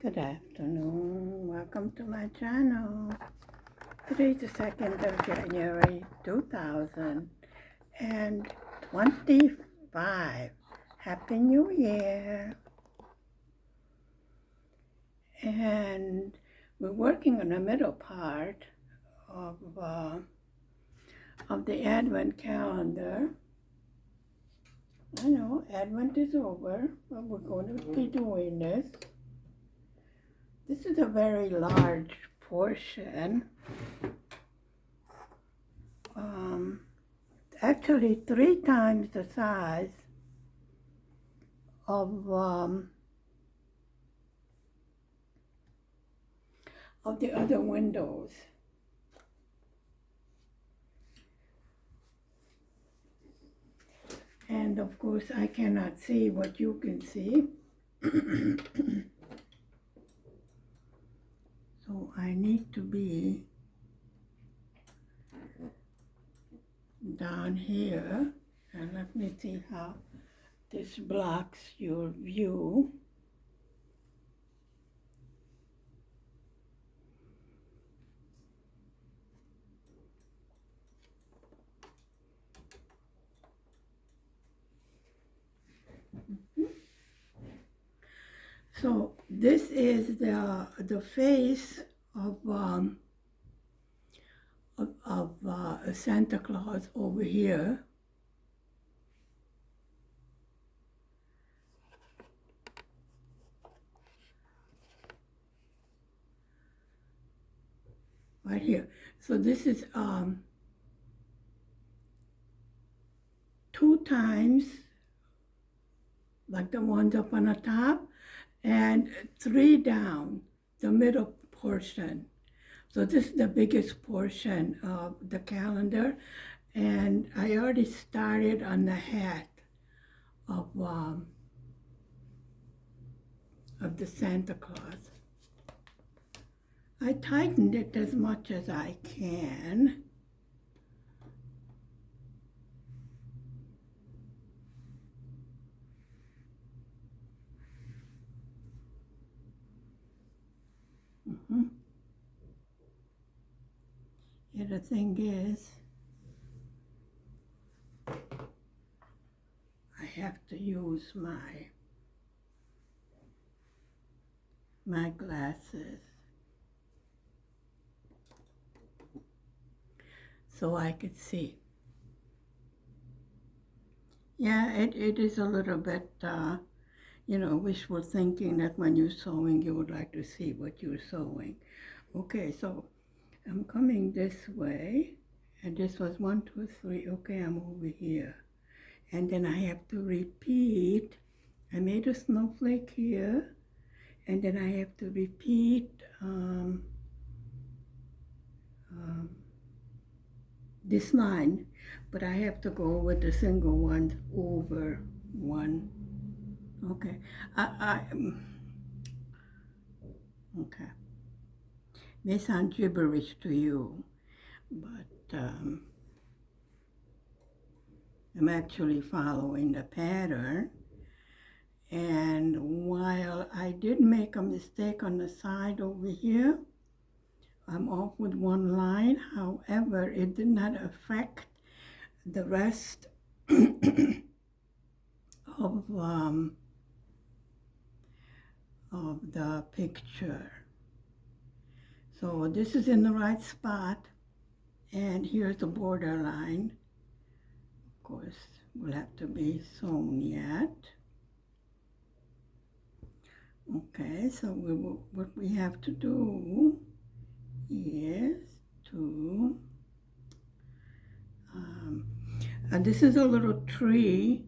Good afternoon. Welcome to my channel. Today is the 2nd of January 2025. Happy New Year. And we're working on the middle part of the Advent calendar. I know Advent is over, but we're going to be doing this. This is a very large portion. Actually 3 times the size of the other windows. And of course I cannot see what you can see. So I need to be down here, and let me see how this blocks your view. So this is the face of Santa Claus over here. Right here. So this is 2 times like the ones up on the top, and 3 down, the middle portion. So this is the biggest portion of the calendar, and I already started on the hat of the Santa Claus. I tightened it as much as I can. Yeah, the thing is, I have to use my glasses so I could see. Yeah, it is a little bit, wishful thinking that when you're sewing, you would like to see what you're sewing. Okay, so I'm coming this way, and this was 1, 2, 3. Okay, I'm over here. And then I have to repeat. I made a snowflake here, and then I have to repeat this line, but I have to go with the single ones over 1. Okay, okay. May sound gibberish to you, but I'm actually following the pattern. And while I did make a mistake on the side over here, I'm off with 1 line. However, it did not affect the rest of the picture. So this is in the right spot, and here's the border line. Of course, will have to be sewn yet. Okay, so what we have to do is to, and this is a little tree,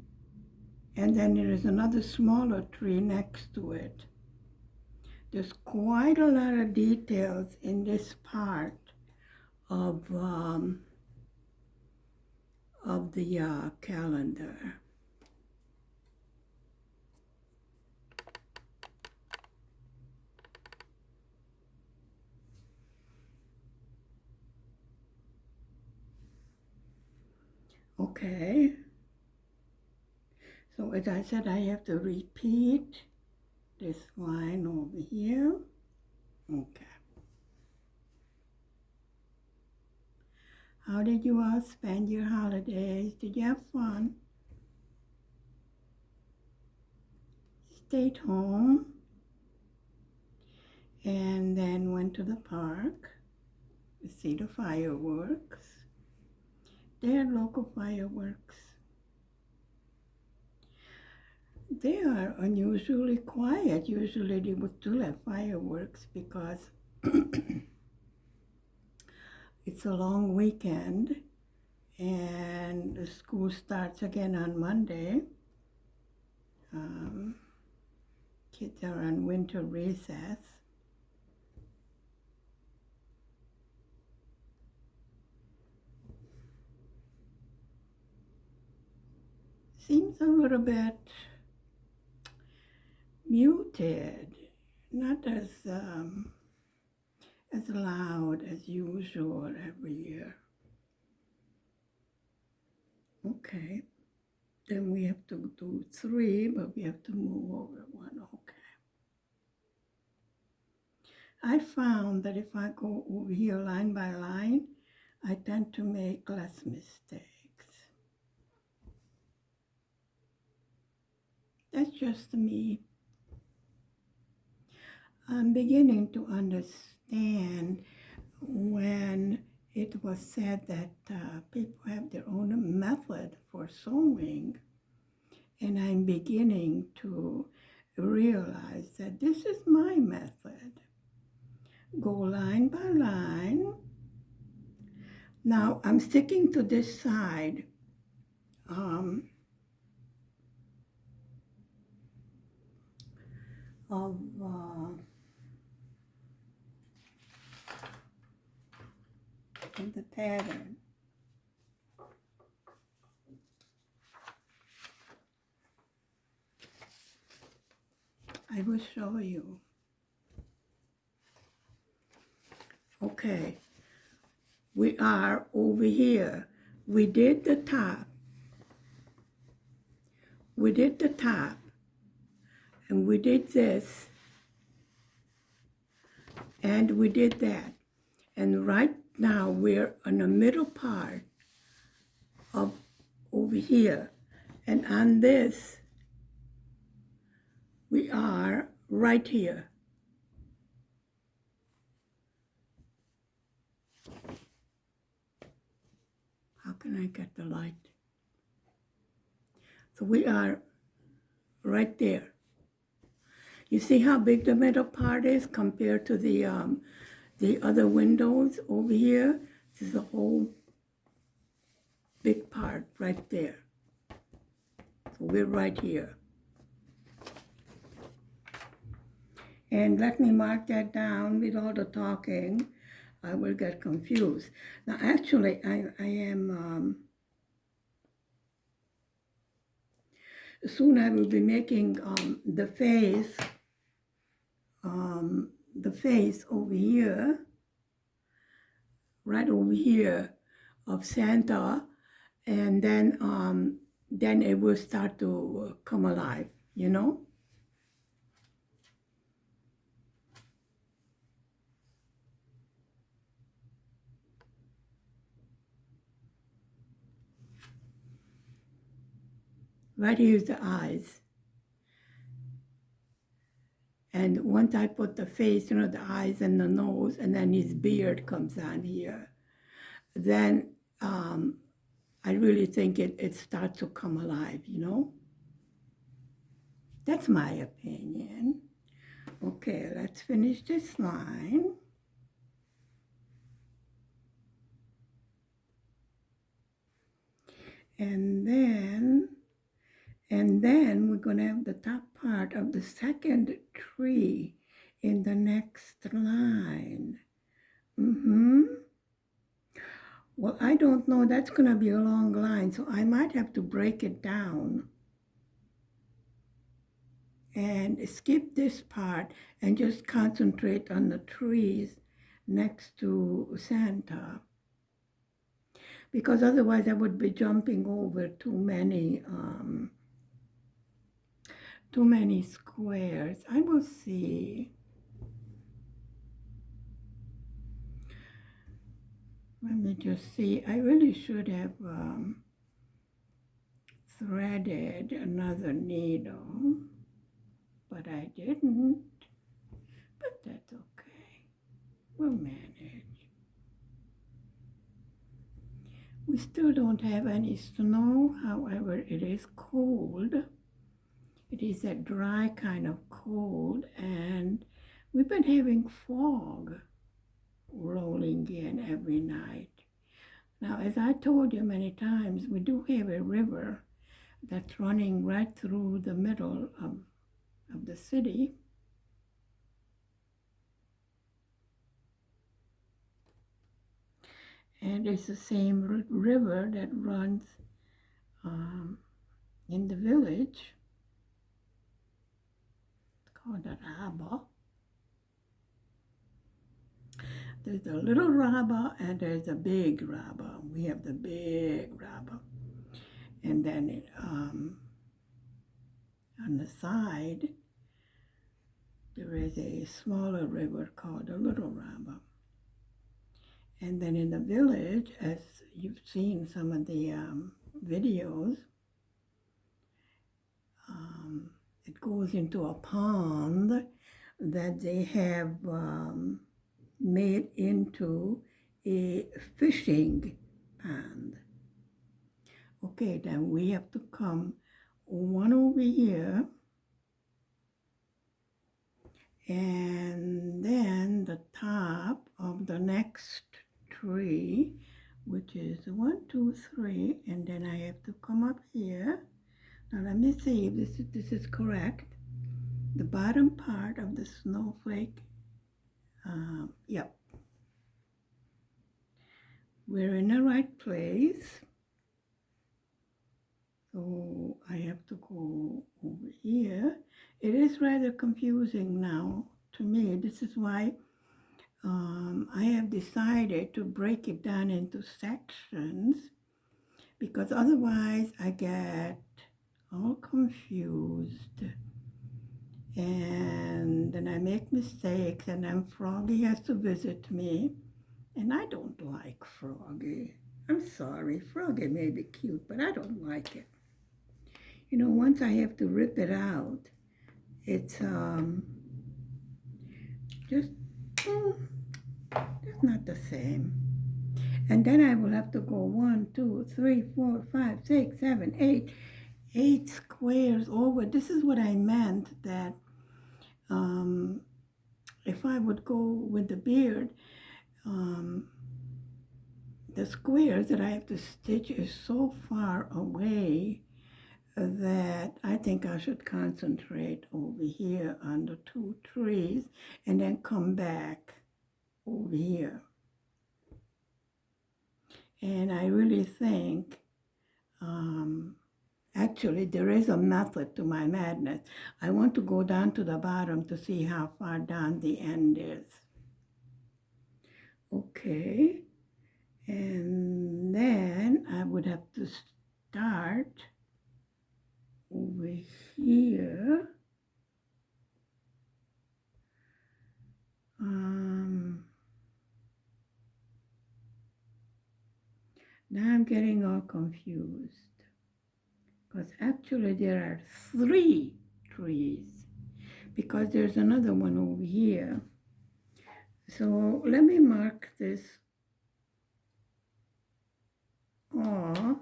and then there is another smaller tree next to it. There's quite a lot of details in this part of the calendar. Okay, so as I said, I have to repeat this line over here. Okay. How did you all spend your holidays? Did you have fun? Stayed home and then went to the park to see the fireworks. They are local fireworks. They are unusually quiet. Usually they would still have fireworks because it's a long weekend and the school starts again on Monday. Kids are on winter recess. Seems a little bit muted, not as loud as usual every year. Okay, then we have to do 3, but we have to move over 1. Okay. I found that if I go over here line by line, I tend to make less mistakes. That's just me. I'm beginning to understand when it was said that people have their own method for sewing, and I'm beginning to realize that this is my method. Go line by line. Now I'm sticking to this side. Of the pattern. I will show you. Okay, we are over here. We did the top. We did the top. And we did this. And we did that. And right now we're in the middle part of over here. And on this, we are right here. How can I get the light? So we are right there. You see how big the middle part is compared to the other windows over here? This is a whole big part right there. So we're right here. And let me mark that down. With all the talking, I will get confused. Now actually, I am, soon I will be making the face over here, right over here of Santa, and then it will start to come alive, you know? Right here is the eyes. And once I put the face, you know, the eyes and the nose, and then his beard comes on here, then I really think it starts to come alive, you know? That's my opinion. Okay, let's finish this line. And then we're going to have the top part of the second tree in the next line. Well, I don't know. That's going to be a long line, so I might have to break it down and skip this part and just concentrate on the trees next to Santa. Because otherwise I would be jumping over too many too many squares. I will see. Let me just see. I really should have threaded another needle, but I didn't. But that's okay. We'll manage. We still don't have any snow, however, it is cold. It is a dry kind of cold, and we've been having fog rolling in every night. Now, as I told you many times, we do have a river that's running right through the middle of the city. And it's the same river that runs in the village. It's called the Raba. There's a little Raba and there's a big Raba. We have the big Raba. And then on the side, there is a smaller river called the Little Raba. And then in the village, as you've seen some of the videos, it goes into a pond that they have made into a fishing pond. Okay, then we have to come one over here, and then the top of the next tree, which is 1, 2, 3, and then I have to come up here. Now let me see if this is correct. The bottom part of the snowflake, yep. We're in the right place. So I have to go over here. It is rather confusing now to me. This is why I have decided to break it down into sections, because otherwise I get all confused and then I make mistakes, and then Froggy has to visit me, and I don't like Froggy. I'm sorry, Froggy may be cute, but I don't like it. You know, once I have to rip it out, it's just it's not the same. And then I will have to go 1, 2, 3, 4, 5, 6, 7, 8 squares over. This is what I meant, that if I would go with the beard, the squares that I have to stitch is so far away that I think I should concentrate over here on the 2 trees and then come back over here. And I really think, actually, there is a method to my madness. I want to go down to the bottom to see how far down the end is. Okay, and then I would have to start over here. Now I'm getting all confused, because actually there are 3 trees, because there's another one over here. So let me mark this off.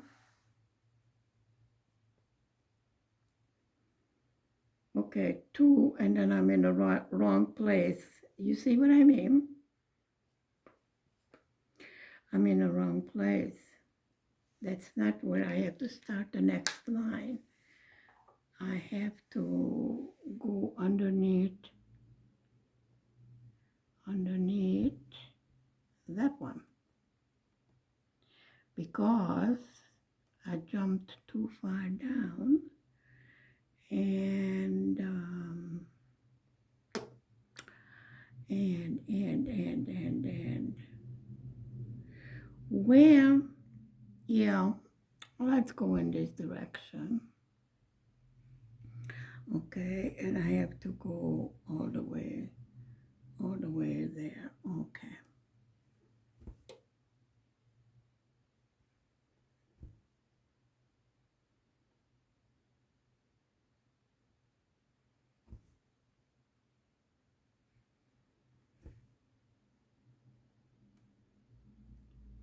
Okay, 2, and then I'm in the wrong place. You see what I mean? I'm in the wrong place. That's not where I have to start the next line. I have to go underneath that one, because I jumped too far down, and well, yeah, let's go in this direction. Okay, and I have to go all the way there. Okay.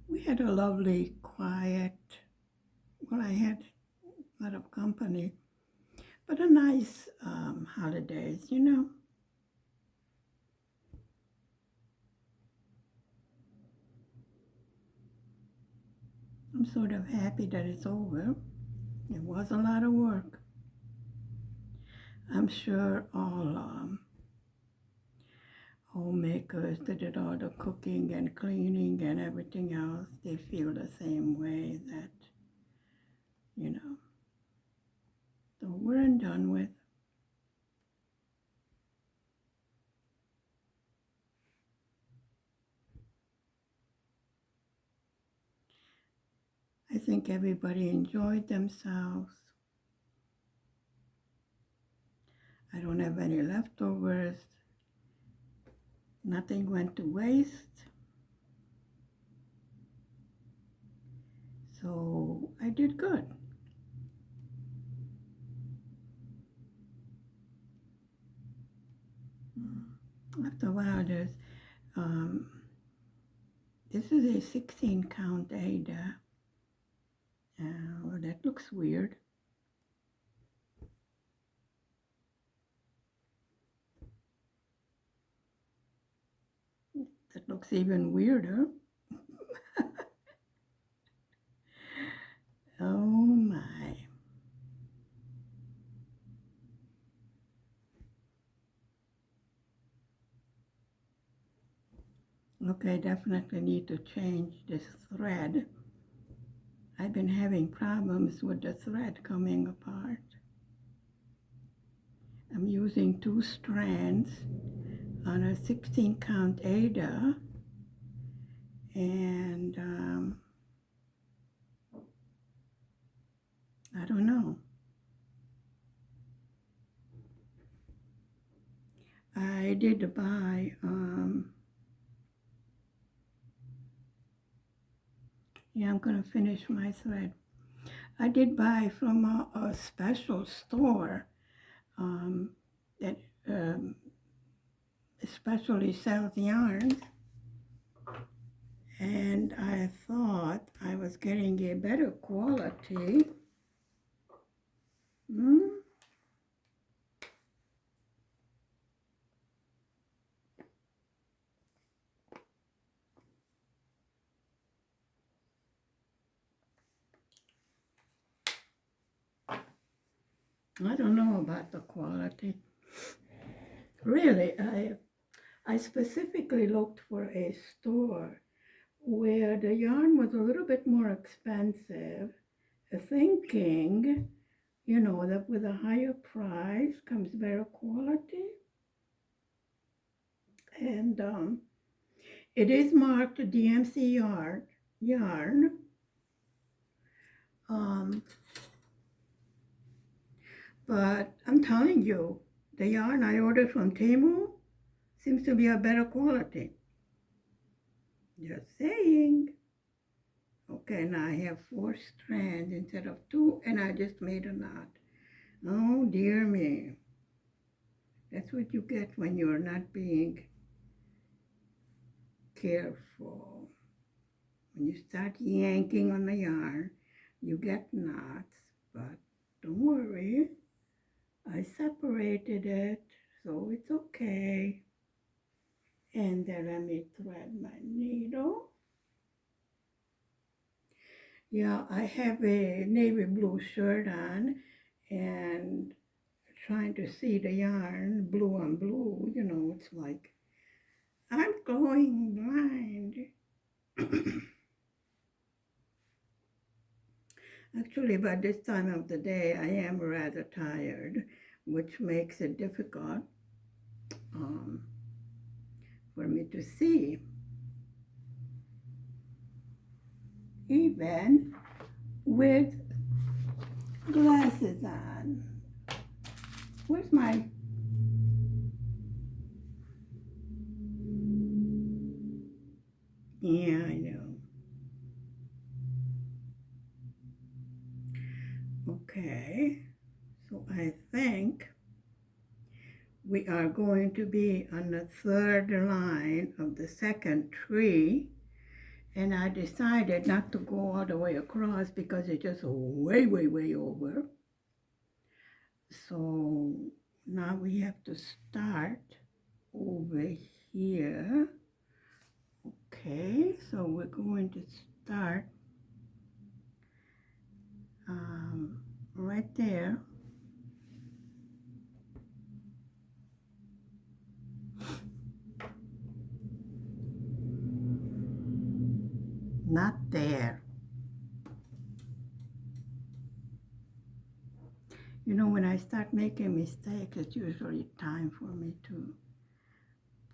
We had a lovely, quiet, well, I had a lot of company, but a nice holidays, you know. I'm sort of happy that it's over. It was a lot of work. I'm sure all homemakers that did all the cooking and cleaning and everything else, they feel the same way that, you know, so we're done with. I think everybody enjoyed themselves. I don't have any leftovers. Nothing went to waste. So I did good. After a while, um, this is a 16 count Ada. Well, that looks weird. That looks even weirder. Oh my. Okay, definitely need to change this thread. I've been having problems with the thread coming apart. I'm using 2 strands on a 16 count Ada, and I don't know. I did buy yeah, I'm gonna finish my thread. I did buy from a special store um, that especially sells yarns, and I thought I was getting a better quality. Hmm? I don't know about the quality. Really, I specifically looked for a store where the yarn was a little bit more expensive, thinking, you know, that with a higher price comes better quality. And it is marked DMC yarn. Um, but I'm telling you, the yarn I ordered from Temu seems to be a better quality. Just saying. Okay, now I have 4 strands instead of 2, and I just made a knot. Oh dear me. That's what you get when you're not being careful. When you start yanking on the yarn, you get knots, but don't worry. I separated it, so it's okay. And then let me thread my needle. Yeah, I have a navy blue shirt on and trying to see the yarn blue on blue, you know, it's like I'm going blind. Actually, by this time of the day, I am rather tired, which makes it difficult um, for me to see, even with glasses on. Where's my... Yeah, I know. Okay, so I think we are going to be on the third line of the second tree, and I decided not to go all the way across because it's just way, way, way over. So now we have to start over here. Okay, so we're going to start right there. Not there. You know, when I start making mistakes, it's usually time for me to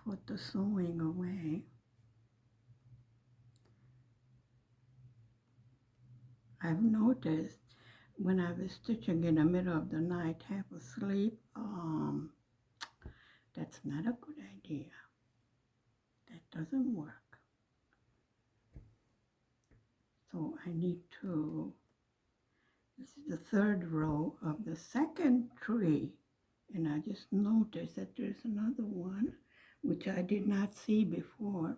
put the sewing away. I've noticed when I was stitching in the middle of the night, half asleep, that's not a good idea. That doesn't work. So I need to, this is the third row of the second tree, and I just noticed that there's another one which I did not see before.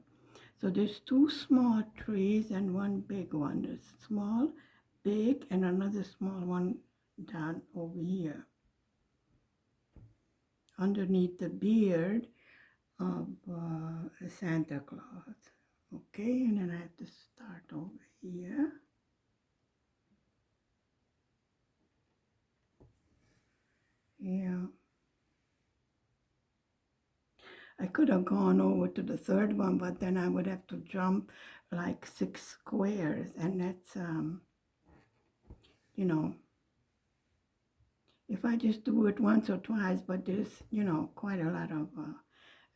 So there's two small trees and one big one. There's small, big, and another small one down over here underneath the beard of Santa Claus. Okay, and then I have to start over here. Yeah. I could have gone over to the third one, but then I would have to jump like 6 squares, and that's, you know, if I just do it once or twice, but there's, you know, quite a lot of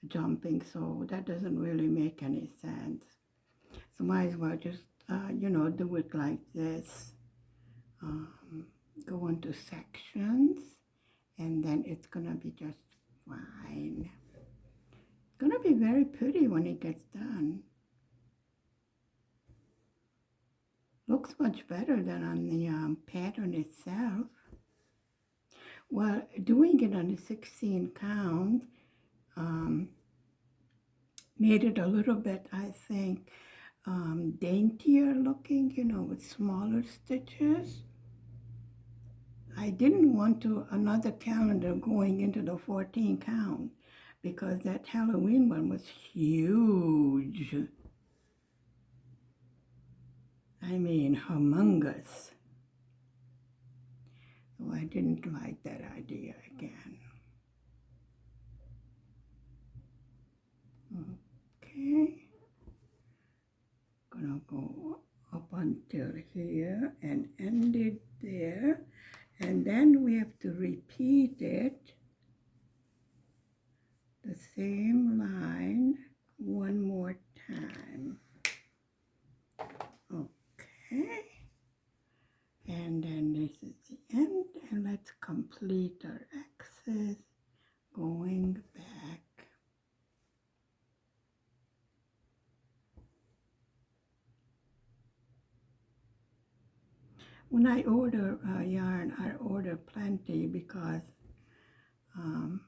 jumping, so that doesn't really make any sense. So might as well just, you know, do it like this. Go into sections, and then it's gonna be just fine. It's gonna be very pretty when it gets done. Looks much better than on the pattern itself. Well, doing it on a 16 count made it a little bit, I think, daintier looking, you know, with smaller stitches. I didn't want to another calendar going into the 14 count because that Halloween one was huge. I mean, humongous. So I didn't like that idea again. Okay. Gonna go up until here and end it there. And then we have to repeat it, the same line, one more time. Okay. And then this is the end, and let's complete our X's going back. When I order yarn, I order plenty because I'm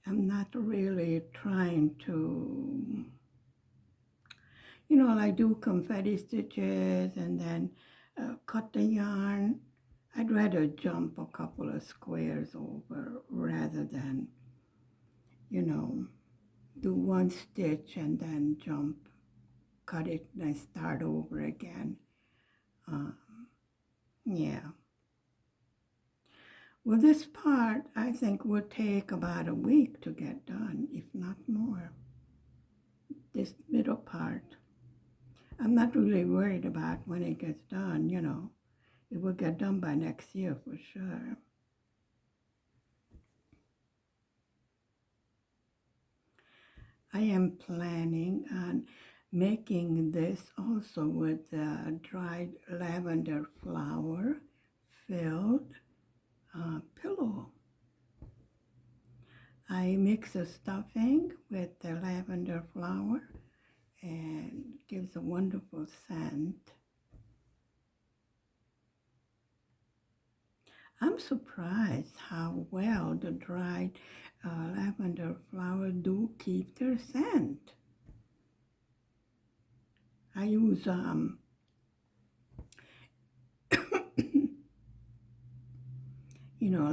not really trying to, you know, I do confetti stitches and then cut the yarn. I'd rather jump a couple of squares over rather than, you know, do one stitch and then jump, cut it, and start over again. Yeah. Well, this part I think will take about a week to get done, if not more. This middle part. I'm not really worried about when it gets done, you know. It will get done by next year for sure. I am planning on making this also with dried lavender flower filled pillow. I mix the stuffing with the lavender flower and it gives a wonderful scent. I'm surprised how well the dried lavender flower do keep their scent. I use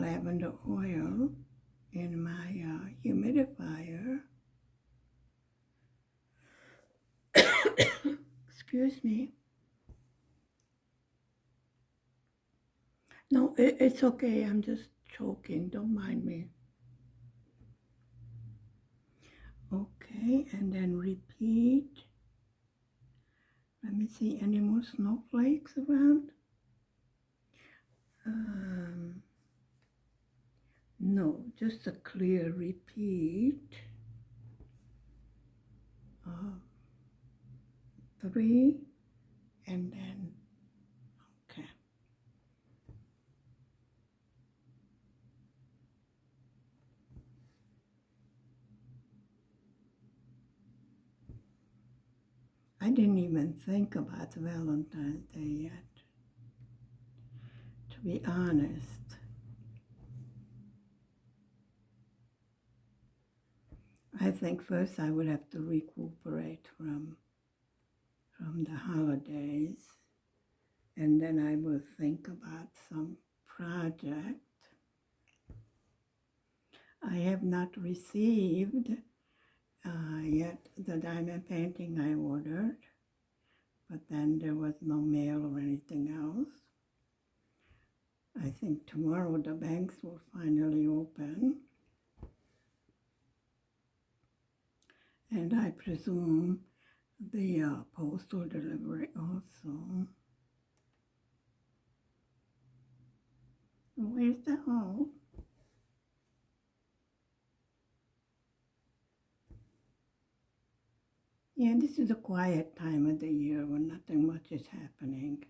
lavender oil in my humidifier. Excuse me. No, it's okay. I'm just choking. Don't mind me. Okay, and then repeat. Let me see, any more snowflakes around? No, just a clear repeat. 3, and then, okay. I didn't even think about Valentine's Day yet, to be honest. I think first I would have to recuperate from the holidays, and then I will think about some project. I have not received yet the diamond painting I ordered, but then there was no mail or anything else. I think tomorrow the banks will finally open, and I presume the postal delivery also. Where's the hole? Yeah, this is a quiet time of the year when nothing much is happening.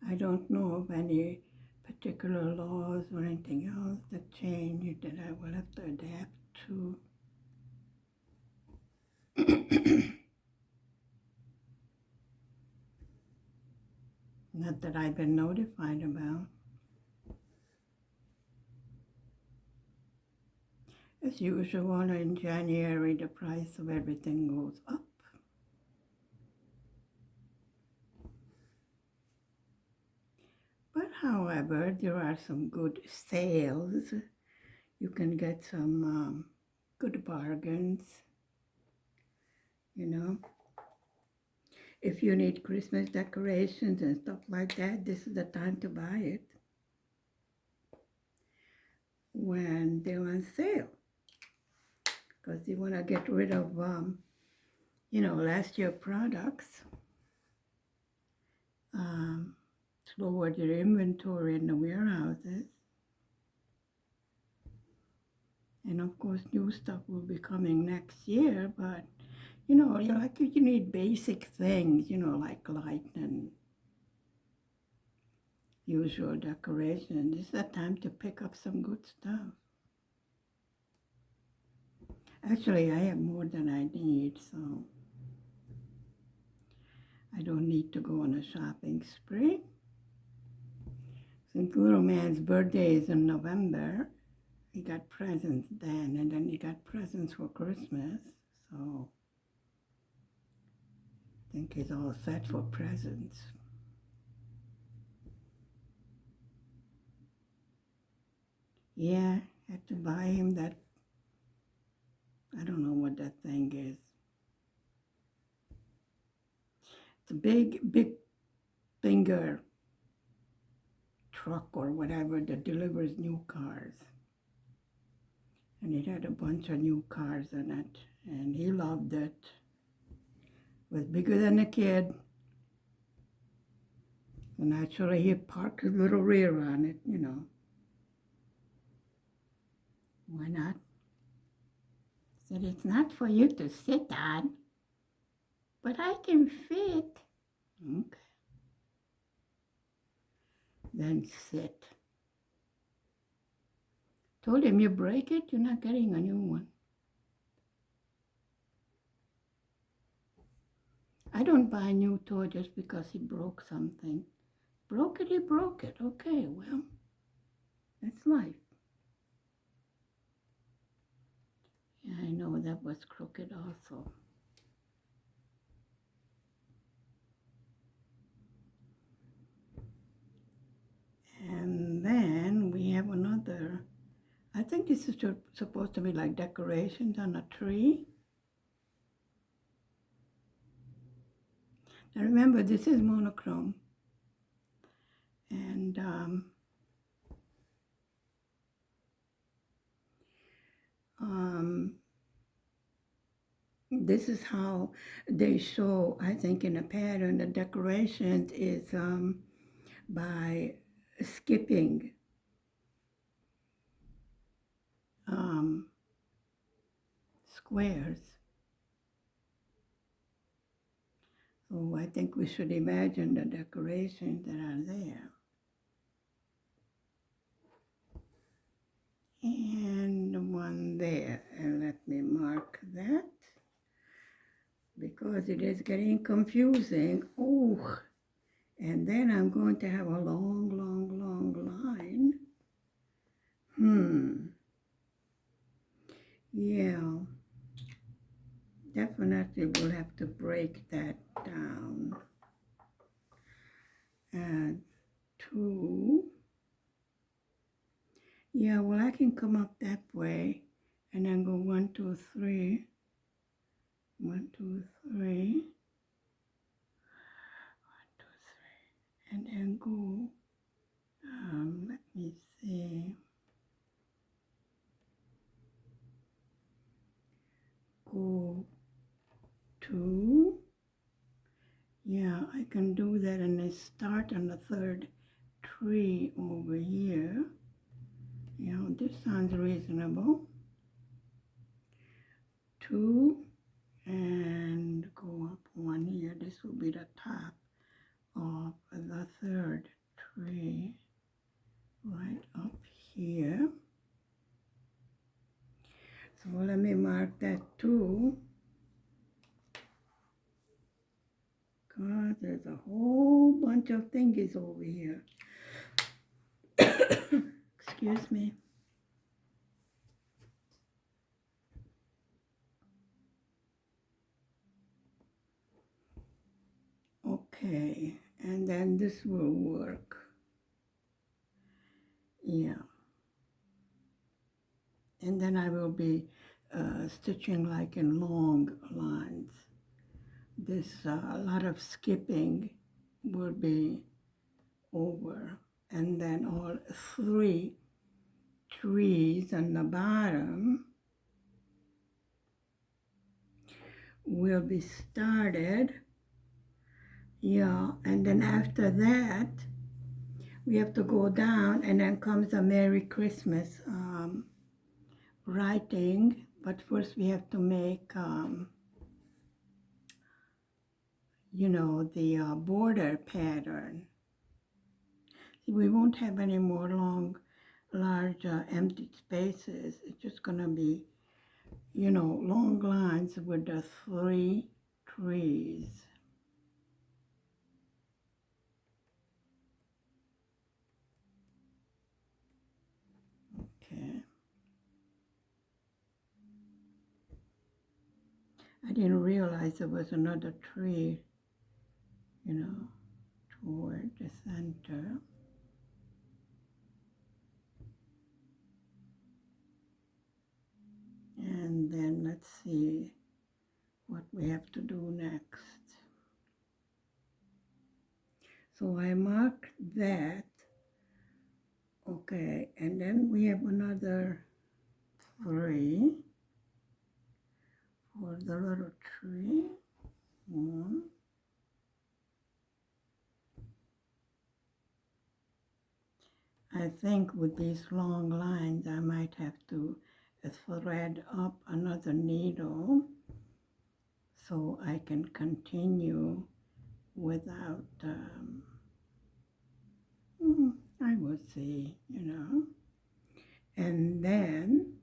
I don't know of any particular laws or anything else that change that I will have to adapt to. Not that I've been notified about. As usual, in January, the price of everything goes up. But however, there are some good sales. You can get some good bargains, you know. If you need Christmas decorations and stuff like that, this is the time to buy it when they're on sale. Because you want to get rid of, last year products. Lower your inventory in the warehouses. And of course, new stuff will be coming next year, but you need basic things, like light and usual decoration. This is the time to pick up some good stuff. Actually, I have more than I need, so I don't need to go on a shopping spree. Since little man's birthday is in November, he got presents then, and then he got presents for Christmas, so I think he's all set for presents. Yeah, had to buy him that, I don't know what that thing is. It's a big finger truck or whatever that delivers new cars. And it had a bunch of new cars in it, and he loved it. It was bigger than a kid. And naturally, he parked his little rear on it, Why not? Said it's not for you to sit on, but I can fit. Okay, then sit. Told him you break it, you're not getting a new one. I don't buy a new toy just because he broke something. Broke it, he broke it. Okay, well, that's life. Yeah, I know that was crooked also. And then we have another, I think this is supposed to be like decorations on a tree. Now remember, this is monochrome. And this is how they show, I think, in a pattern, the decorations is by skipping squares. So I think we should imagine the decorations that are there. And one there, and let me mark that because it is getting confusing. Oh, and then I'm going to have a long, long, long line. Yeah, definitely we'll have to break that down. And 2. Yeah, well, I can come up that way and then go 1, 2, 3. 1, 2, 3. 1, 2, 3. And then go, let me see. Go 2. Yeah, I can do that and then start on the third tree over here. Yeah, this sounds reasonable. 2 and go up 1 here. This will be the top of the third tree right up here. So let me mark that 2. Because there's a whole bunch of thingies over here. Excuse me. Okay, and then this will work. Yeah. And then I will be stitching like in long lines. This, a lot of skipping will be over. And then all 3 trees on the bottom will be started. Yeah, and then after that, we have to go down, and then comes a Merry Christmas writing. But first we have to make, you know, the border pattern. We won't have any more large empty spaces. It's just going to be, you know, long lines with the 3 trees. Okay. I didn't realize there was another tree, you know, toward the center. And then let's see what we have to do next. So I marked that. Okay, and then we have another 3 for the little tree. 1. I think with these long lines, I might have to thread up another needle so I can continue without, I would say, and then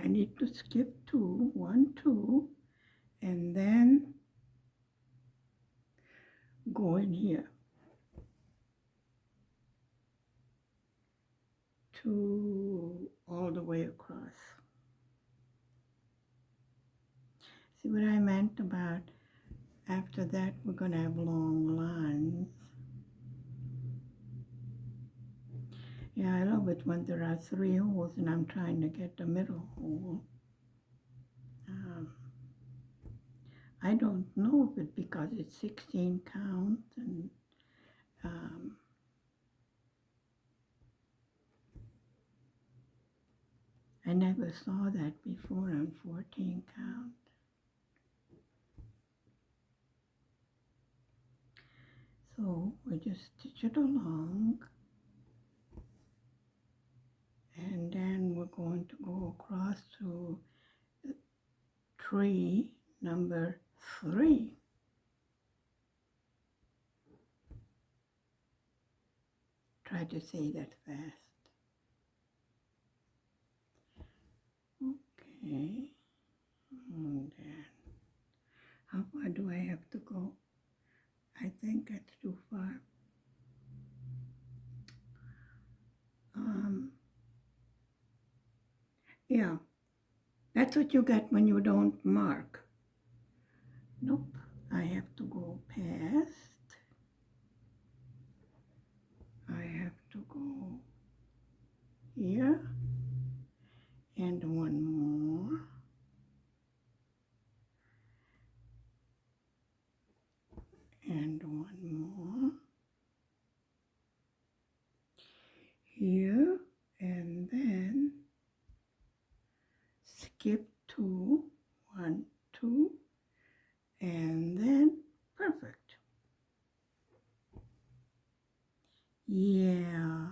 I need to skip 2, 1, 2, and then go in here to all the way across. See what I meant about after that we're going to have long lines. Yeah, I love it when there are 3 holes and I'm trying to get the middle hole. I don't know if it's because it's 16 count and I never saw that before on 14 count. So we just stitch it along and then we're going to go across to tree number 3. Try to say that fast. Okay, and then how far do I have to go? I think that's too far. Yeah, that's what you get when you don't mark. Nope, I have to go past. I have to go here and one more. And one more. Here and then skip 2, 1, 2, and then perfect. Yeah,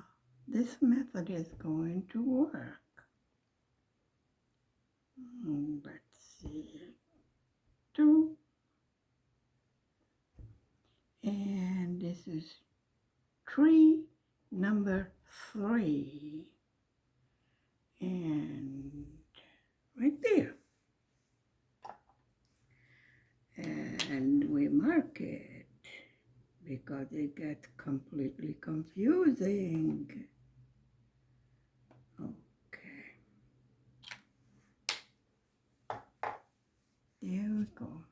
this method is going to work. Let's see, 2, and this is tree number 3, and right there. And we mark it because it gets completely confusing. Okay. There we go.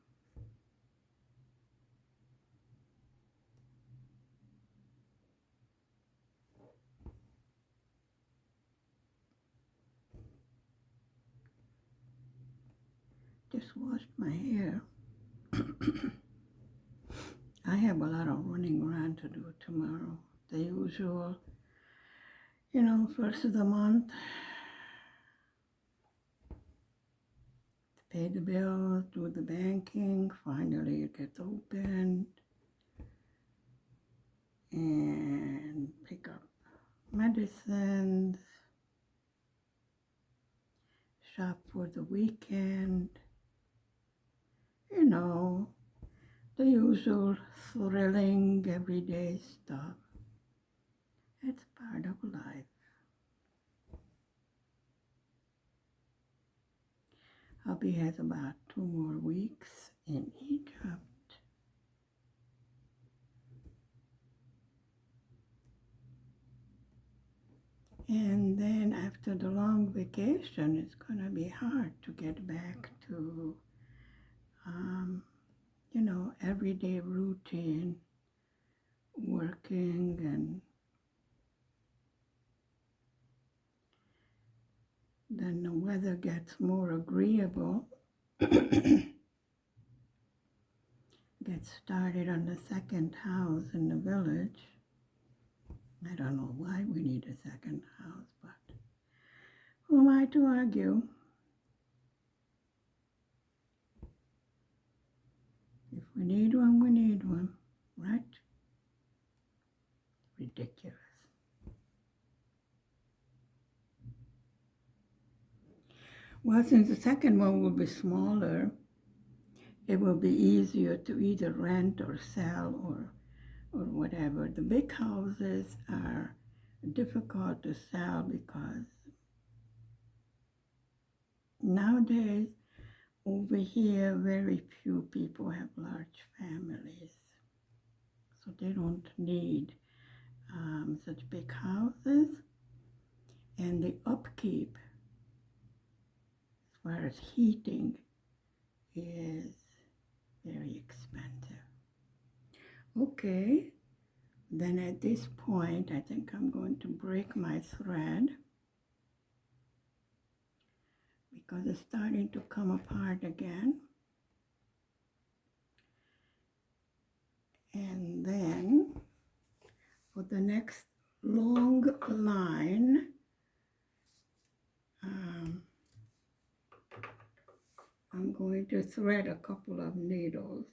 Just washed my hair. I have a lot of running around to do tomorrow. The usual, first of the month, to pay the bills, do the banking, finally it gets opened, and pick up medicines, shop for the weekend, the usual thrilling everyday stuff. It's part of life. Hubby has about 2 more weeks in Egypt. And then after the long vacation, it's going to be hard to get back to, everyday routine, working and then the weather gets more agreeable. Get started on the second house in the village. I don't know why we need a second house, but who am I to argue? If we need one, we need one, right? Ridiculous. Well, since the second one will be smaller, it will be easier to either rent or sell or whatever. The big houses are difficult to sell because nowadays over here very few people have large families, so they don't need such big houses, and the upkeep as far as heating is very expensive. Okay, then at this point I think I'm going to break my thread because it's starting to come apart again. And then for the next long line, I'm going to thread a couple of needles.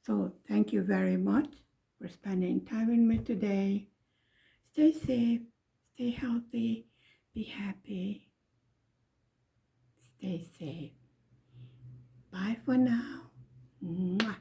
So thank you very much for spending time with me today. Stay safe, stay healthy, be happy, stay safe. Bye for now. Mwah.